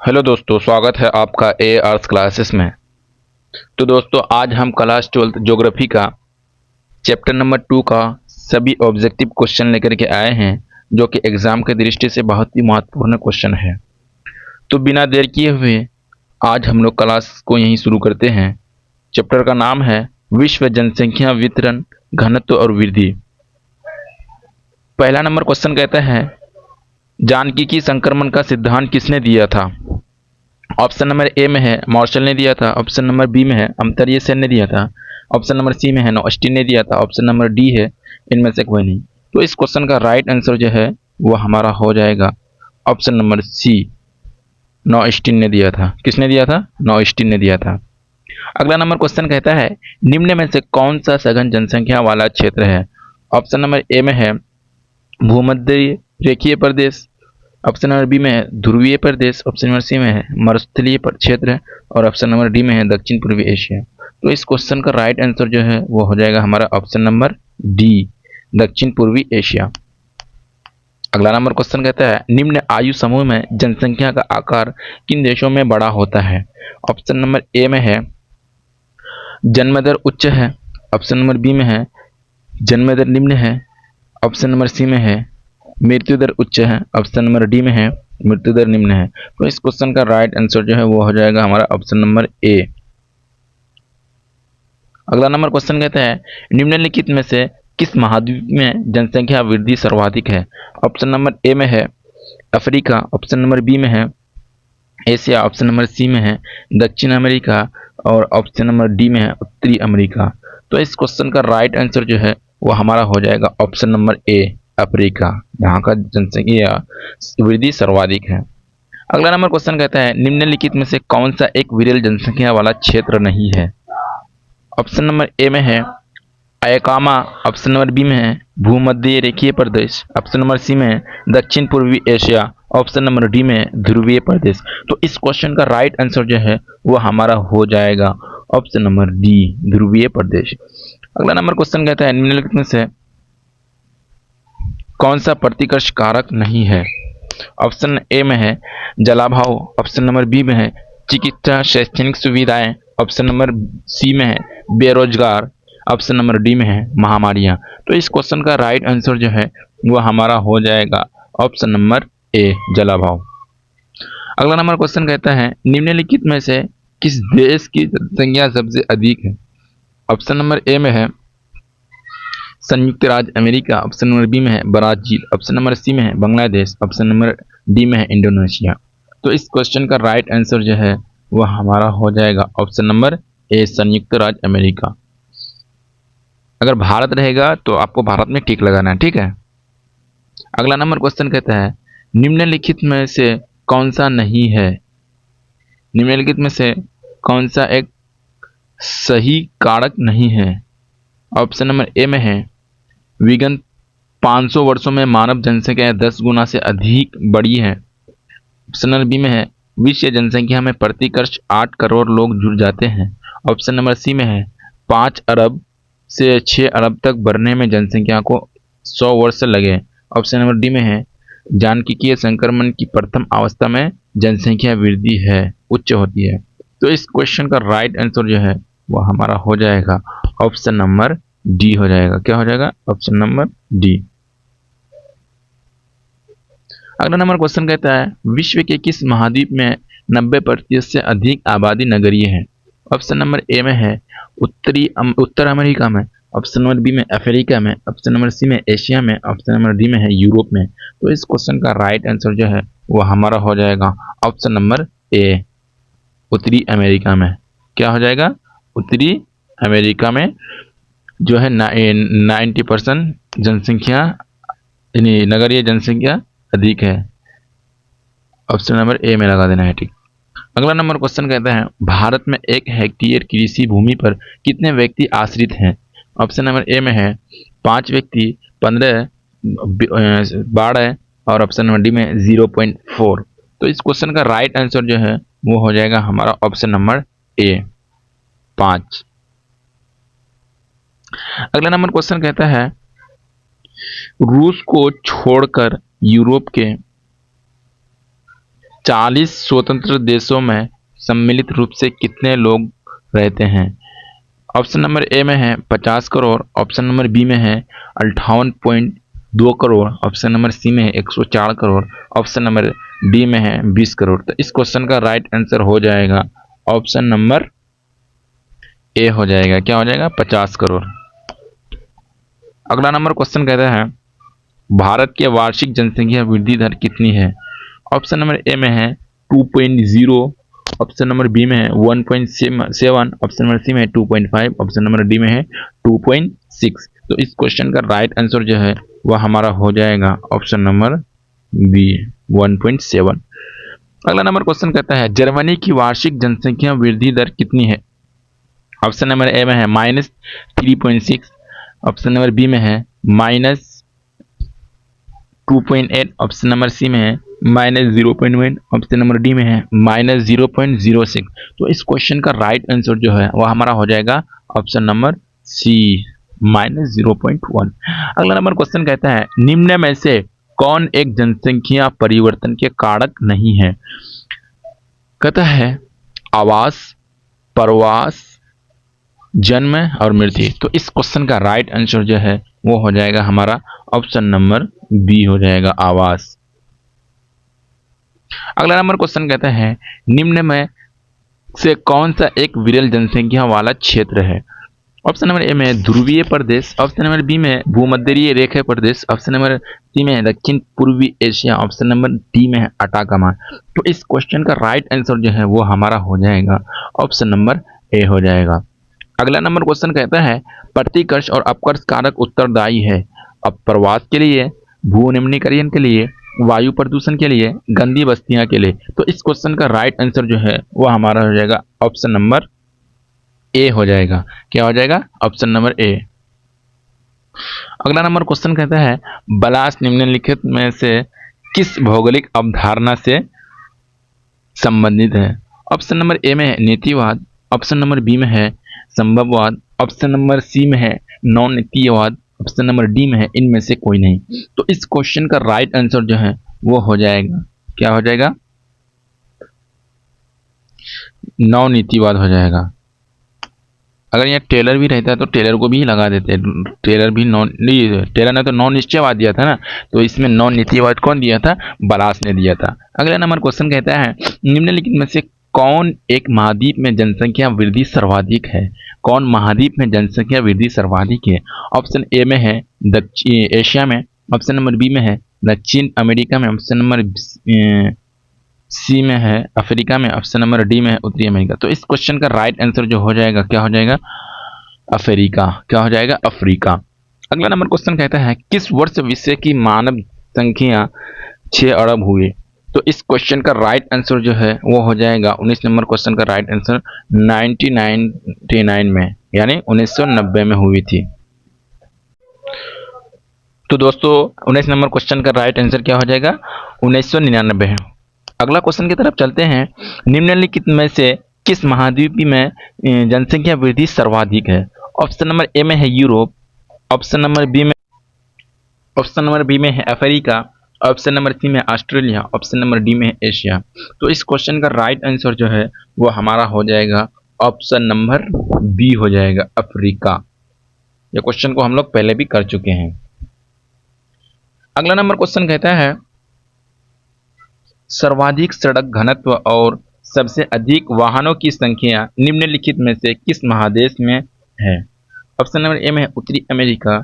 Hello दोस्तों, स्वागत है आपका ए आर्ट्स क्लासेस में। तो दोस्तों, आज हम क्लास 12 ज्योग्राफी का चैप्टर नंबर 2 का सभी ऑब्जेक्टिव क्वेश्चन लेकर के आए हैं, जो कि एग्जाम की दृष्टि से बहुत ही महत्वपूर्ण क्वेश्चन है। तो बिना देर किए हुए आज हम लोग क्लास को यहीं शुरू करते हैं। चैप्टर का नाम है विश्व जनसंख्या वितरण, घनत्व और वृद्धि। पहला नंबर क्वेश्चन कहता है, जानकीय संक्रमण का सिद्धांत किसने दिया था? ऑप्शन नंबर ए में है मार्शल ने दिया था, ऑप्शन नंबर बी में है अमर्त्य सेन ने दिया था, ऑप्शन नंबर सी में है नौस्टीन ने दिया था, ऑप्शन नंबर डी है इनमें से कोई नहीं। तो इस क्वेश्चन का राइट आंसर जो है वो हमारा हो जाएगा ऑप्शन नंबर सी, नौस्टीन ने दिया था। किसने दिया था? नौस्टीन ने दिया था। अगला नंबर क्वेश्चन कहता है, निम्न में से कौन सा सघन जनसंख्या वाला क्षेत्र है? ऑप्शन नंबर ए में है भूमध्य रेखीय प्रदेश, ऑप्शन नंबर बी में है ध्रुवीय प्रदेश, ऑप्शन नंबर सी में है मरुस्थलीय क्षेत्र और ऑप्शन नंबर डी में है दक्षिण पूर्वी एशिया। तो इस क्वेश्चन का राइट आंसर जो है वो हो जाएगा हमारा ऑप्शन नंबर डी, दक्षिण पूर्वी एशिया। अगला नंबर क्वेश्चन कहता है, निम्न आयु समूह में जनसंख्या का आकार किन देशों में बड़ा होता है? ऑप्शन नंबर ए में है जन्म दर उच्च है, ऑप्शन नंबर बी में है जन्म दर निम्न है, ऑप्शन नंबर सी में है मृत्यु दर उच्च है, ऑप्शन नंबर डी में है मृत्यु दर निम्न है। तो इस क्वेश्चन का राइट आंसर जो है वो हो जाएगा हमारा ऑप्शन नंबर ए। अगला नंबर क्वेश्चन कहता है, निम्नलिखित में से किस महाद्वीप में जनसंख्या वृद्धि सर्वाधिक है? ऑप्शन नंबर ए में है अफ्रीका, ऑप्शन नंबर बी में है एशिया, ऑप्शन नंबर सी में है दक्षिण अमेरिका और ऑप्शन नंबर डी में है उत्तरी अमेरिका। तो इस क्वेश्चन का राइट आंसर जो है वो हमारा हो जाएगा ऑप्शन नंबर ए, अफ्रीका, यहाँ का जनसंख्या वृद्धि सर्वाधिक है। अगला नंबर क्वेश्चन कहता है, निम्नलिखित में से कौन सा एक विरल जनसंख्या वाला क्षेत्र नहीं है? ऑप्शन नंबर ए में है अयकामा, ऑप्शन नंबर बी में है भूमध्य रेखीय प्रदेश, ऑप्शन नंबर सी में है दक्षिण पूर्वी एशिया, ऑप्शन नंबर डी में है ध्रुवीय प्रदेश। तो इस क्वेश्चन का राइट आंसर जो है वो हमारा हो जाएगा ऑप्शन नंबर डी, ध्रुवीय प्रदेश। अगला नंबर क्वेश्चन कहता है, निम्नलिखित में से कौन सा प्रतिकर्ष कारक नहीं है? ऑप्शन ए में है जलाभाव, ऑप्शन नंबर बी में है चिकित्सा शैक्षणिक सुविधाएं, ऑप्शन नंबर सी में है बेरोजगार, ऑप्शन नंबर डी में है महामारियां। तो इस क्वेश्चन का राइट आंसर जो है वो हमारा हो जाएगा ऑप्शन नंबर ए, जलाभाव। अगला नंबर क्वेश्चन कहता है, निम्नलिखित में से किस देश की जनसंख्या सबसे अधिक है? ऑप्शन नंबर ए में है संयुक्त राज्य अमेरिका, ऑप्शन नंबर बी में है ब्राजील, ऑप्शन नंबर सी में है बांग्लादेश, ऑप्शन नंबर डी में है इंडोनेशिया। तो इस क्वेश्चन का राइट आंसर जो है वह हमारा हो जाएगा ऑप्शन नंबर ए, संयुक्त राज्य अमेरिका। अगर भारत रहेगा तो आपको भारत में टिक लगाना है, ठीक है। अगला नंबर क्वेश्चन कहता है, निम्नलिखित में से कौन सा नहीं है? निम्नलिखित में से कौन सा एक सही कारक नहीं है? ऑप्शन नंबर ए में है विगत 500 वर्षों में मानव जनसंख्या 10 गुना से अधिक बढ़ी है, ऑप्शन नंबर बी में है विश्व जनसंख्या में प्रति वर्ष 8 करोड़ लोग जुड़ जाते हैं, ऑप्शन नंबर सी में है 5 अरब से 6 अरब तक बढ़ने में जनसंख्या को 100 वर्ष लगे, ऑप्शन नंबर डी में है जानकीय संक्रमण की प्रथम अवस्था में जनसंख्या वृद्धि है उच्च होती है। तो इस क्वेश्चन का राइट आंसर जो है वो हमारा हो जाएगा ऑप्शन नंबर डी हो जाएगा। क्या हो जाएगा? Option number D. अगला नंबर क्वेश्चन कहता है, विश्व के किस महाद्वीप में 90% से अधिक आबादी नगरीय है? ऑप्शन नंबर ए में है उत्तर अमेरिका में, ऑप्शन नंबर बी में अफ्रीका में, ऑप्शन नंबर सी में एशिया में, ऑप्शन नंबर डी में है यूरोप में। तो इस क्वेश्चन का राइट आंसर जो है वो हमारा हो जाएगा ऑप्शन नंबर ए, उत्तरी अमेरिका में। क्या हो जाएगा? उत्तरी अमेरिका में जो है 90% जनसंख्या यानी नगरीय जनसंख्या अधिक है। ऑप्शन नंबर ए में लगा देना है, ठीक। अगला नंबर क्वेश्चन कहता है, भारत में 1 हेक्टेयर कृषि भूमि पर कितने व्यक्ति आश्रित हैं? ऑप्शन नंबर ए में है 5 व्यक्ति, 15, 12 और ऑप्शन नंबर डी में 0.4। तो इस क्वेश्चन का राइट आंसर जो है वो हो जाएगा हमारा ऑप्शन नंबर ए, 5। अगला नंबर क्वेश्चन कहता है, रूस को छोड़कर यूरोप के 40 स्वतंत्र देशों में सम्मिलित रूप से कितने लोग रहते हैं? ऑप्शन नंबर ए में है 50 करोड़, ऑप्शन नंबर बी में है 58.2 करोड़, ऑप्शन नंबर सी में है 104 करोड़, ऑप्शन नंबर डी में है 20 करोड़। तो इस क्वेश्चन का राइट आंसर हो जाएगा ऑप्शन नंबर ए हो जाएगा। क्या हो जाएगा? 50 करोड़। अगला नंबर क्वेश्चन कहता है भारत के वार्षिक जनसंख्या वृद्धि दर कितनी है? ऑप्शन नंबर ए में है 2.0, ऑप्शन नंबर बी में है 1.7, ऑप्शन नंबर सी में है 2.5, ऑप्शन नंबर डी में है 2.6। तो इस क्वेश्चन का राइट आंसर जो है वह हमारा हो जाएगा ऑप्शन नंबर बी 1.7। अगला नंबर क्वेश्चन कहता है जर्मनी की वार्षिक जनसंख्या वृद्धि दर कितनी है? ऑप्शन नंबर ए में है -3.6, ऑप्शन नंबर बी में है -2.8, ऑप्शन नंबर सी में है -0.1, ऑप्शन नंबर डी में है -0.06। तो इस क्वेश्चन का राइट आंसर जो है वह हमारा हो जाएगा ऑप्शन नंबर सी -0.1। अगला नंबर क्वेश्चन कहता है निम्न में से कौन एक जनसंख्या परिवर्तन के कारक नहीं है? कहता है आवास, प्रवास, जन्म और मृत्यु। तो इस क्वेश्चन का राइट आंसर जो है वो हो जाएगा हमारा ऑप्शन नंबर बी हो जाएगा आवास। अगला नंबर क्वेश्चन कहता है निम्न में से कौन सा एक विरल जनसंख्या वाला क्षेत्र है? ऑप्शन नंबर ए में ध्रुवीय प्रदेश, ऑप्शन नंबर बी में भूमध्यरीय रेखा प्रदेश, ऑप्शन नंबर सी में दक्षिण पूर्वी एशिया, ऑप्शन नंबर डी में है अटाकामा। तो इस क्वेश्चन का राइट आंसर जो है वो हमारा हो जाएगा ऑप्शन नंबर ए हो जाएगा। अगला नंबर क्वेश्चन कहता है प्रतिकर्ष और अपकर्ष कारक उत्तरदायी है अब प्रवास के लिए, भू निम्नीकरण के लिए, वायु प्रदूषण के लिए, गंदी बस्तियां के लिए। तो इस क्वेश्चन का राइट आंसर जो है वो हमारा हो जाएगा ऑप्शन नंबर ए हो जाएगा। क्या हो जाएगा? Option number A. अगला नंबर क्वेश्चन कहता है बलास निम्नलिखित में से किस भौगोलिक अवधारणा से संबंधित है? ऑप्शन नंबर ए में है नीतिवाद, ऑप्शन नंबर बी में है संभववाद, ऑप्शन नंबर सी में है नॉन नीतिवाद, ऑप्शन नंबर डी में है इनमें से कोई नहीं। तो इस क्वेश्चन का राइट आंसर जो है वो हो जाएगा, क्या हो जाएगा? नॉन नीतिवाद हो जाएगा। अगर यहाँ टेलर भी रहता है तो टेलर को भी लगा देते हैं, टेलर भी नॉन नहीं, टेलर ने तो नॉन निश्चयवाद दिया था ना, तो इसमें नॉन नीतिवाद कौन दिया था? बलास ने दिया था। अगला नंबर क्वेश्चन कहता है निम्नलिखित में से कौन एक महाद्वीप में जनसंख्या वृद्धि सर्वाधिक है? कौन महाद्वीप में जनसंख्या वृद्धि सर्वाधिक है? ऑप्शन ए में है दक्षिण एशिया में, ऑप्शन नंबर बी में है दक्षिण अमेरिका में, ऑप्शन नंबर सी में है अफ्रीका में, ऑप्शन नंबर डी में है उत्तरी अमेरिका। तो इस क्वेश्चन का राइट आंसर जो हो जाएगा क्या हो जाएगा? अफ्रीका। क्या हो जाएगा? अफ्रीका। अगला नंबर क्वेश्चन कहता है किस वर्ष विश्व की मानव संख्या 6 अरब हुई? तो इस क्वेश्चन का राइट आंसर जो है वो हो जाएगा 19 नंबर क्वेश्चन का राइट आंसर 1999 में, यानी 1990 में हुई थी। तो दोस्तों 19 नंबर क्वेश्चन का राइट आंसर क्या हो जाएगा? 1999 है। अगला क्वेश्चन की तरफ चलते हैं निम्नलिखित में से किस महाद्वीप में जनसंख्या वृद्धि सर्वाधिक है? ऑप्शन नंबर ए में है यूरोप, ऑप्शन नंबर बी में है अफ्रीका, ऑप्शन नंबर सी में ऑस्ट्रेलिया, ऑप्शन नंबर डी में है एशिया। तो इस क्वेश्चन का राइट आंसर जो है वो हमारा हो जाएगा ऑप्शन नंबर बी हो जाएगा अफ्रीका। ये क्वेश्चन को हम लोग पहले भी कर चुके हैं। अगला नंबर क्वेश्चन कहता है सर्वाधिक सड़क घनत्व और सबसे अधिक वाहनों की संख्या निम्नलिखित में से किस महादेश में है? ऑप्शन नंबर ए में है उत्तरी अमेरिका,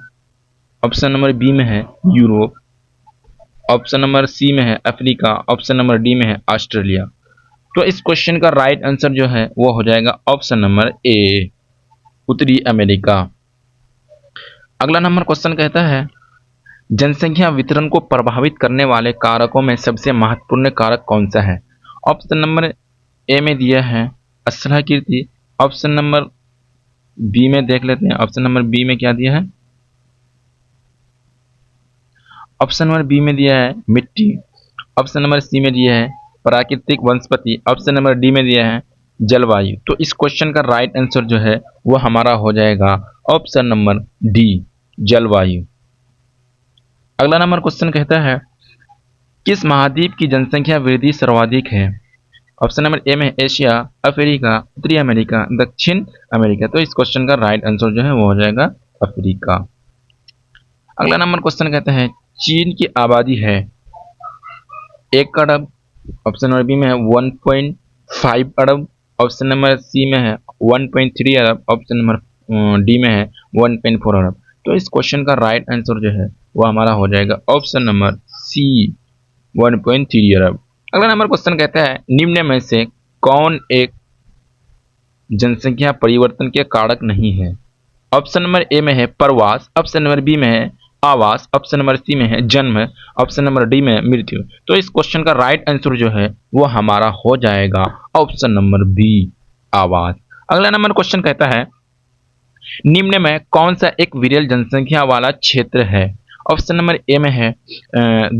ऑप्शन नंबर बी में है यूरोप, ऑप्शन नंबर सी में है अफ्रीका, ऑप्शन नंबर डी में है ऑस्ट्रेलिया। तो इस क्वेश्चन का राइट आंसर जो है वो हो जाएगा ऑप्शन नंबर ए उत्तरी अमेरिका। अगला नंबर क्वेश्चन कहता है जनसंख्या वितरण को प्रभावित करने वाले कारकों में सबसे महत्वपूर्ण कारक कौन सा है? ऑप्शन नंबर ए में दिया है स्थलाकृति, ऑप्शन नंबर बी में देख लेते हैं, ऑप्शन नंबर बी में क्या दिया है? ऑप्शन नंबर बी में दिया है मिट्टी, ऑप्शन नंबर सी में दिया है प्राकृतिक वनस्पति, ऑप्शन नंबर डी में दिया है जलवायु। तो इस क्वेश्चन का राइट आंसर जो है वो हमारा हो जाएगा ऑप्शन नंबर डी जलवायु। अगला नंबर क्वेश्चन कहता है किस महाद्वीप की जनसंख्या वृद्धि सर्वाधिक है? ऑप्शन नंबर ए में एशिया, अफ्रीका, उत्तरी अमेरिका, दक्षिण अमेरिका। तो इस क्वेश्चन का राइट आंसर जो है वो हो जाएगा अफ्रीका। अगला नंबर क्वेश्चन कहते हैं चीन की आबादी है 1 अरब, ऑप्शन नंबर बी में है 1.5 अरब, ऑप्शन नंबर सी में है 1.3 अरब, ऑप्शन नंबर डी में है 1.4 अरब। तो इस क्वेश्चन का राइट आंसर जो है वो हमारा हो जाएगा ऑप्शन नंबर सी 1.3 अरब। अगला नंबर क्वेश्चन कहता है निम्न में से कौन एक जनसंख्या परिवर्तन के कारक नहीं है? ऑप्शन नंबर ए में है प्रवास, ऑप्शन नंबर बी में है आवास, ऑप्शन नंबर सी में है जन्म, ऑप्शन नंबर डी में है मृत्यु। तो इस क्वेश्चन का राइट आंसर जो है वो हमारा हो जाएगा ऑप्शन नंबर बी आवास। अगला नंबर क्वेश्चन कहता है निम्न में कौन सा एक विरल जनसंख्या वाला क्षेत्र है? ऑप्शन नंबर ए में है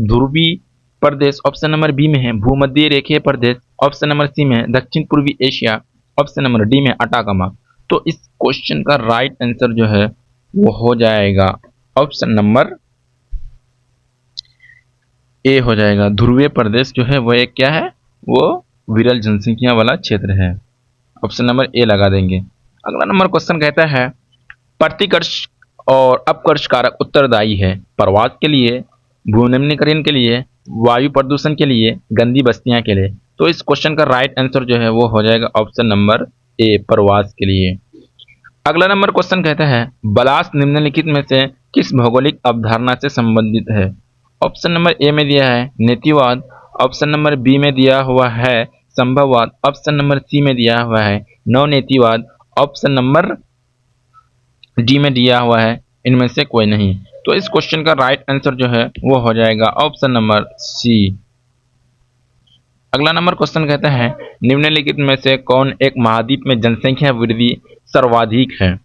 ध्रुवीय प्रदेश, ऑप्शन नंबर बी में है भूमध्य रेखीय प्रदेश, ऑप्शन नंबर सी में है दक्षिण पूर्वी एशिया, ऑप्शन नंबर डी में अटाकामा। तो इस क्वेश्चन का राइट आंसर जो है वो हो जाएगा ऑप्शन नंबर ए हो जाएगा। ध्रुवीय प्रदेश जो है वो एक क्या है, वो विरल जनसंख्या वाला क्षेत्र है। ऑप्शन नंबर ए लगा देंगे। अगला नंबर क्वेश्चन कहता है प्रतिकर्ष और अपकर्ष कारक उत्तरदायी है प्रवास के लिए, भूनिम्नीकरण के लिए, वायु प्रदूषण के लिए, गंदी बस्तियां के लिए। तो इस क्वेश्चन का राइट आंसर जो है वो हो जाएगा ऑप्शन नंबर ए प्रवास के लिए। अगला नंबर क्वेश्चन कहता है बलास निम्नलिखित में से किस भौगोलिक अवधारणा से संबंधित है? ऑप्शन नंबर ए में दिया है नीतिवाद, ऑप्शन नंबर बी में दिया हुआ है संभववाद, ऑप्शन नंबर सी में दिया हुआ है नवनीतिवाद, ऑप्शन नंबर डी में दिया हुआ है इनमें से कोई नहीं। तो इस क्वेश्चन का राइट आंसर जो है वो हो जाएगा ऑप्शन नंबर सी। अगला नंबर क्वेश्चन कहता है निम्नलिखित में से कौन एक महाद्वीप में जनसंख्या वृद्धि सर्वाधिक है?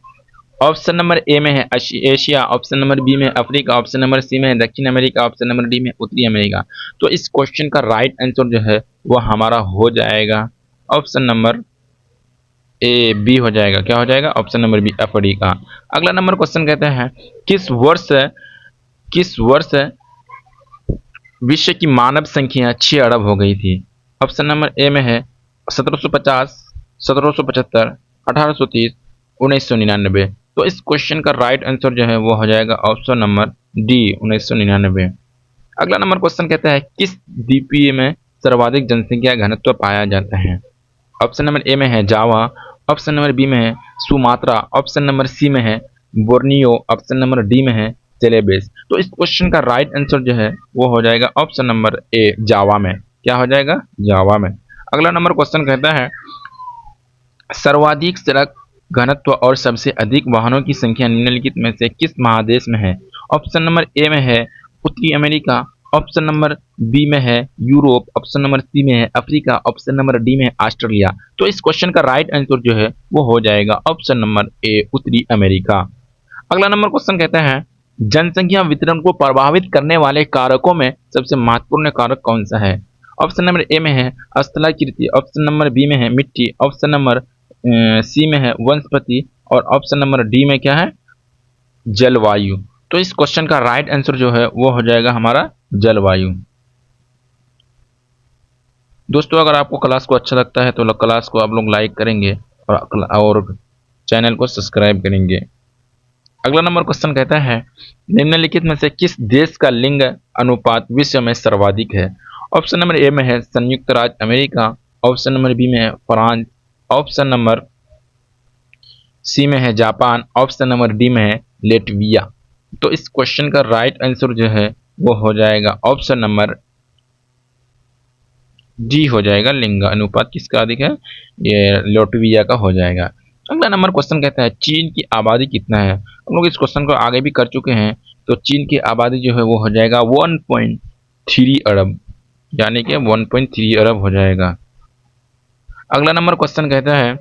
ऑप्शन नंबर ए में है एशिया, ऑप्शन नंबर बी में अफ्रीका, ऑप्शन नंबर सी में है दक्षिण अमेरिका, ऑप्शन नंबर डी में उत्तरी अमेरिका। तो इस क्वेश्चन का राइट आंसर जो है वो हमारा हो जाएगा ऑप्शन नंबर ए बी हो जाएगा। क्या हो जाएगा? Option number B Africa. अगला नंबर क्वेश्चन कहता है किस वर्ष विश्व की मानव संख्या 6 अरब हो गई थी? ऑप्शन नंबर ए में है 1750, 1775, 1830, 1999। तो इस क्वेश्चन का राइट आंसर जो है वो हो जाएगा ऑप्शन नंबर डी 1999। अगला नंबर क्वेश्चन कहता है किस द्वीपीय में सर्वाधिक जनसंख्या घनत्व पाया जाता है? ऑप्शन नंबर ए में है जावा, ऑप्शन नंबर बी में है सुमात्रा, ऑप्शन नंबर सी में है बोर्नियो, ऑप्शन नंबर डी में है सेलेबस। तो इस क्वेश्चन का राइट आंसर जो है वो हो जाएगा ऑप्शन नंबर ए जावा में। क्या हो जाएगा? जावा में। अगला नंबर क्वेश्चन कहता है सर्वाधिक सड़क घनत्व और सबसे अधिक वाहनों की संख्या निम्नलिखित में से किस महादेश में है? ऑप्शन नंबर ए में है उत्तरी अमेरिका, ऑप्शन नंबर बी में है यूरोप, ऑप्शन नंबर सी में है अफ्रीका, ऑप्शन नंबर डी में है ऑस्ट्रेलिया। तो इस क्वेश्चन का राइट आंसर जो है वो हो जाएगा ऑप्शन नंबर ए उत्तरी अमेरिका। अगला नंबर क्वेश्चन कहता है जनसंख्या वितरण को प्रभावित करने वाले कारकों में सबसे महत्वपूर्ण कारक कौन सा है? ऑप्शन नंबर ए में है स्थलाकृति, ऑप्शन नंबर बी में है मिट्टी, ऑप्शन नंबर सी में है वनस्पति, और ऑप्शन नंबर डी में क्या है? जलवायु। तो इस क्वेश्चन का राइट आंसर जो है वो हो जाएगा हमारा जलवायु। दोस्तों अगर आपको क्लास को अच्छा लगता है तो क्लास को आप लोग लाइक करेंगे और चैनल को सब्सक्राइब करेंगे। अगला नंबर क्वेश्चन कहता है निम्नलिखित में से किस देश का लिंग अनुपात विश्व में सर्वाधिक है? ऑप्शन नंबर ए में है संयुक्त राज्य अमेरिका, ऑप्शन नंबर बी में है फ्रांस, ऑप्शन नंबर सी में है जापान, ऑप्शन नंबर डी में है लेटविया। तो इस क्वेश्चन का राइट आंसर जो है वो हो जाएगा ऑप्शन नंबर डी हो जाएगा। लिंग अनुपात किसका अधिक है? ये लेटविया का हो जाएगा। अगला नंबर क्वेश्चन कहता है चीन की आबादी कितना है? हम लोग इस क्वेश्चन को आगे भी कर चुके हैं। तो चीन की आबादी जो है वो हो जाएगा 1.3 अरब, यानी कि 1.3 अरब हो जाएगा। अगला नंबर क्वेश्चन कहता है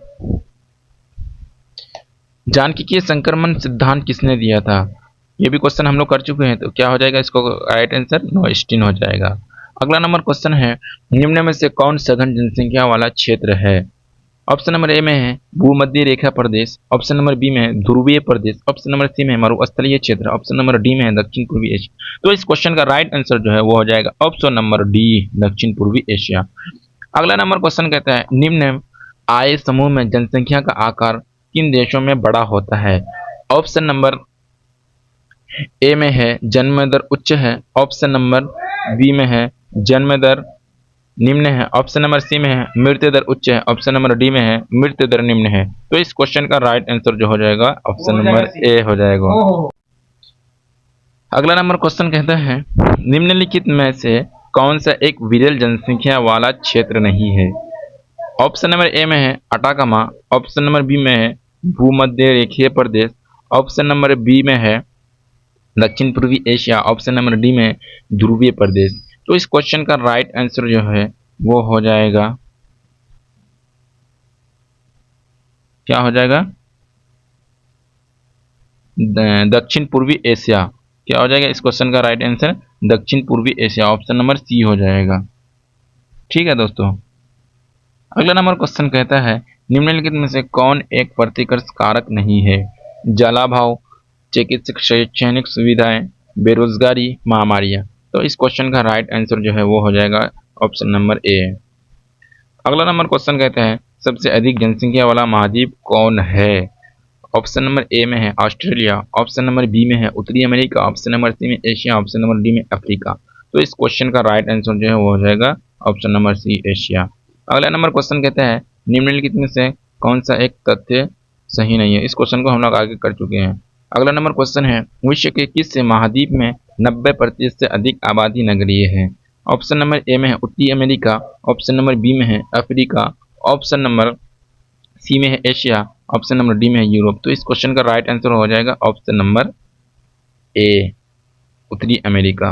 जानकीय संक्रमण सिद्धांत किसने दिया था? ये भी क्वेश्चन हम लोग कर चुके हैं। तो क्या हो जाएगा? इसको राइट आंसर नोस्टीन हो जाएगा। अगला नंबर क्वेश्चन है निम्न में से कौन सघन जनसंख्या वाला क्षेत्र है? ऑप्शन नंबर ए में है भूमध्य रेखा प्रदेश, ऑप्शन नंबर बी में है ध्रुवीय प्रदेश, ऑप्शन नंबर सी में है मरुस्थलीय क्षेत्र, ऑप्शन नंबर डी में है दक्षिण पूर्वी एशिया। तो इस क्वेश्चन का राइट आंसर जो है वो हो जाएगा ऑप्शन नंबर डी, दक्षिण पूर्वी एशिया। अगला नंबर क्वेश्चन कहता है निम्न आय समूह में जनसंख्या का आकार किन देशों में बड़ा होता है। ऑप्शन नंबर ए में है जन्म दर उच्च है, ऑप्शन नंबर बी में है जन्म दर निम्न है, ऑप्शन नंबर सी में है मृत्यु दर उच्च है, ऑप्शन नंबर डी में है मृत्यु दर निम्न है। तो इस क्वेश्चन का राइट आंसर जो हो जाएगा ऑप्शन नंबर ए हो जाएगा। अगला नंबर क्वेश्चन कहता है निम्नलिखित में से कौन सा एक विरल जनसंख्या वाला क्षेत्र नहीं है। ऑप्शन नंबर ए में है अटाकामा, ऑप्शन नंबर बी में है भूमध्य रेखीय प्रदेश, ऑप्शन नंबर बी में है दक्षिण पूर्वी एशिया, ऑप्शन नंबर डी में ध्रुवीय प्रदेश। तो इस क्वेश्चन का राइट आंसर जो है वो हो जाएगा, क्या हो जाएगा, दक्षिण पूर्वी एशिया। क्या हो जाएगा इस क्वेश्चन का राइट आंसर, दक्षिण पूर्वी एशिया, ऑप्शन नंबर सी हो जाएगा। ठीक है दोस्तों, अगला नंबर क्वेश्चन कहता है निम्नलिखित में से कौन एक प्रतिकर्ष कारक नहीं है। जलाभाव, चिकित्सक शैक्षणिक सुविधाएं, बेरोजगारी, महामारियां। तो इस क्वेश्चन का राइट आंसर जो है वो हो जाएगा ऑप्शन नंबर ए। अगला नंबर क्वेश्चन कहता है सबसे अधिक जनसंख्या वाला महाद्वीप कौन है। ऑप्शन नंबर ए में है ऑस्ट्रेलिया, ऑप्शन नंबर बी में है उत्तरी अमेरिका, ऑप्शन नंबर सी में एशिया, ऑप्शन नंबर डी में अफ्रीका। तो इस क्वेश्चन का राइट आंसर जो है वो हो जाएगा ऑप्शन नंबर सी, एशिया। अगला नंबर क्वेश्चन कहता है निम्नलिखित में से कौन सा एक तथ्य सही नहीं है। इस क्वेश्चन को हम लोग आगे कर चुके हैं। अगला नंबर क्वेश्चन है विश्व के किस महाद्वीप में 90% से अधिक आबादी नगरीय है। ऑप्शन नंबर ए में है उत्तरी अमेरिका, ऑप्शन नंबर बी में है अफ्रीका, ऑप्शन नंबर सी में है एशिया, ऑप्शन नंबर डी में है यूरोप। तो इस क्वेश्चन का राइट आंसर हो जाएगा ऑप्शन नंबर ए, उत्तरी अमेरिका।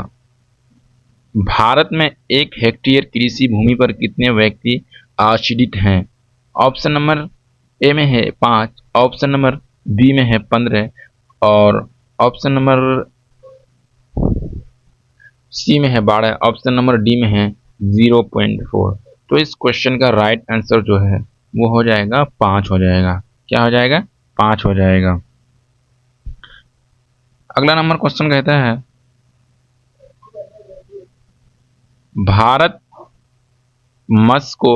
भारत में 1 हेक्टेयर कृषि भूमि पर कितने व्यक्ति आश्रित हैं। ऑप्शन नंबर ए में है 5, ऑप्शन नंबर बी में है 15 और ऑप्शन नंबर सी में है 12, ऑप्शन नंबर डी में है 0.4। तो इस क्वेश्चन का राइट आंसर जो है वो हो जाएगा 5 हो जाएगा। क्या हो जाएगा, 5 हो जाएगा। अगला नंबर क्वेश्चन कहता है भारत मस को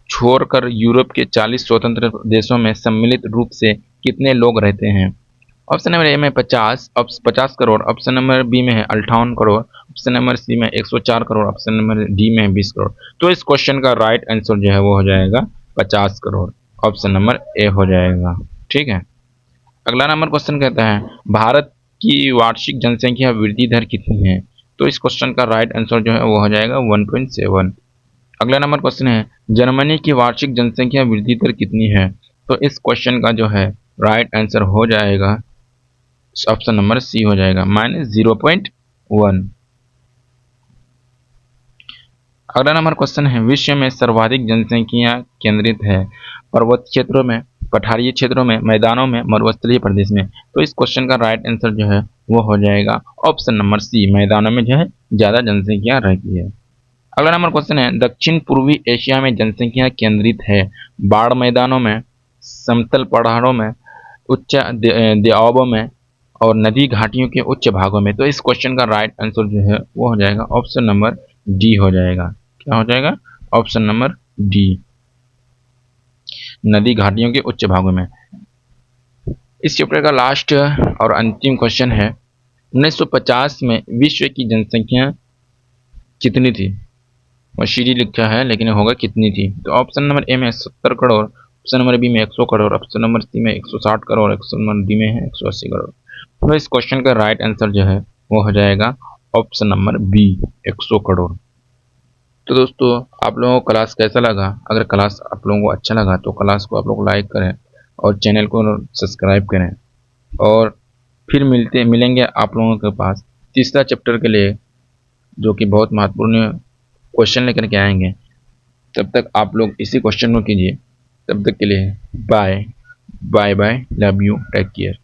छोड़कर यूरोप के 40 स्वतंत्र देशों में सम्मिलित रूप से कितने लोग रहते हैं। ऑप्शन नंबर ए में 50 करोड़, ऑप्शन नंबर बी में है 58 करोड़, ऑप्शन नंबर सी में 104 करोड़, ऑप्शन नंबर डी में 20 करोड़। तो इस क्वेश्चन का राइट आंसर जो है वो हो जाएगा 50 करोड़, ऑप्शन नंबर ए हो जाएगा। ठीक है, अगला नंबर क्वेश्चन कहता है भारत की वार्षिक जनसंख्या वृद्धि दर कितनी है। तो इस क्वेश्चन का राइट आंसर जो है वो हो जाएगा 1.7। अगला नंबर क्वेश्चन है जर्मनी की वार्षिक जनसंख्या वृद्धि दर कितनी है। तो इस क्वेश्चन का जो है राइट आंसर हो जाएगा ऑप्शन नंबर सी हो जाएगा -0.1। अगला नंबर क्वेश्चन है विश्व में सर्वाधिक जनसंख्या केंद्रित है पर्वत क्षेत्रों में, पठारीय क्षेत्रों में, मैदानों में, मरुस्थलीय प्रदेश में। तो इस क्वेश्चन का राइट आंसर जो है वो हो जाएगा ऑप्शन नंबर सी, मैदानों में जो है ज्यादा जनसंख्या रहती है। अगला नंबर क्वेश्चन है दक्षिण पूर्वी एशिया में जनसंख्या केंद्रित है बाढ़ मैदानों में, समतल पहाड़ों में, उच्च दोआबों में और नदी घाटियों के उच्च भागों में। तो इस क्वेश्चन का राइट आंसर जो है वो हो जाएगा ऑप्शन नंबर डी हो जाएगा। क्या हो जाएगा, ऑप्शन नंबर डी, नदी घाटियों के उच्च भागों में। इस चैप्टर का लास्ट और अंतिम क्वेश्चन है 1950 में विश्व की जनसंख्या कितनी थी। सीधी लिखा है लेकिन होगा कितनी थी। तो ऑप्शन नंबर ए में 70 करोड़, ऑप्शन नंबर बी में 100 करोड़, ऑप्शन नंबर सी में 160 करोड़, ऑप्शन नंबर डी में है 180 करोड़। तो इस क्वेश्चन का राइट आंसर जो है वो हो जाएगा ऑप्शन नंबर बी, 100 करोड़। तो दोस्तों आप लोगों को क्लास कैसा लगा। अगर क्लास आप लोगों को अच्छा लगा तो क्लास को आप लोग लाइक करें और चैनल को सब्सक्राइब करें। और फिर मिलेंगे आप लोगों के पास तीसरा चैप्टर के लिए जो कि बहुत महत्वपूर्ण क्वेश्चन लेकर के आएंगे। तब तक आप लोग इसी क्वेश्चन को कीजिए। तब तक के लिए bye bye bye, love you, take care.